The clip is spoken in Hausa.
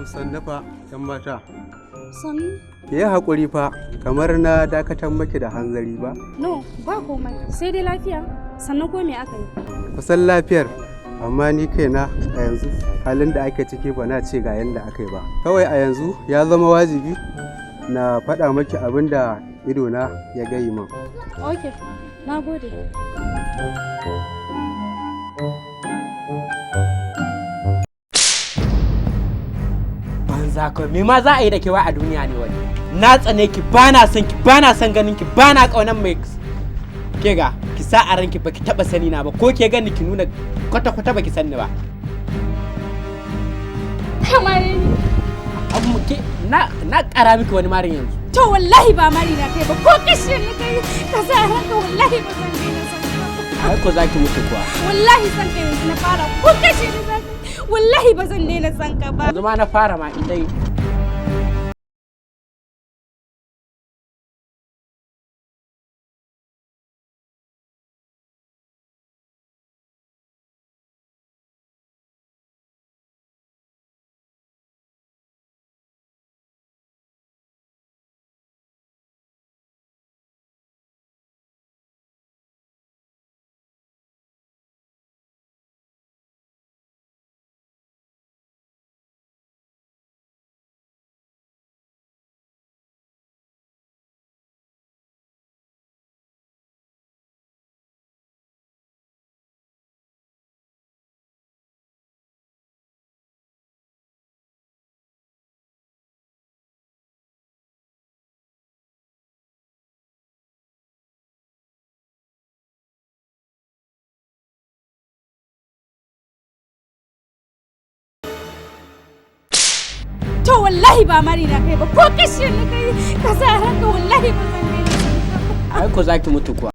Sannu fa, ‘yan mata. Sannu? Ki yi haƙuri fa, kamar na dakatar maki da hanzari ba? No, ba komai. Sai dai lafiya. Sannan ko me aka yi? Kusan lafiyar, amma ni kaina a yanzu halin da ake ciki ba na ce ga yanda aka yi ba. Kawai a yanzu ya zama wajibi na faɗa maki abin da idona ya gayi min. Ok, na gode. Banza kawai, me ma za a yi da kewa a duniya ne wani? Na tsane ki, ba na son ki, ba na son ganin ki, ba na ƙaunar mai ke ga ki sa a ranki baki taɓa sani na ba, ko ke gani ki nuna kwata-kwata baki sani ba. Kamar ni. Abu ke na ƙara miki wani marin yanzu. To wallahi ba mari na kai ba, ko kashe ni kai ka sa a ranka wallahi ba zan daina son ka. Ai ko zaki mutu kuwa. Wallahi san ka yanzu na fara, ko kashe ni za ka. Wallahi ba zan daina son ka ba. Yanzu ma na fara ma idai. To wallahi ba mari na kai ba, ko kashe ni kai ka sa a ranka wallahi ba zan daina son ka ba. Ai ko zaki mutu kuwa.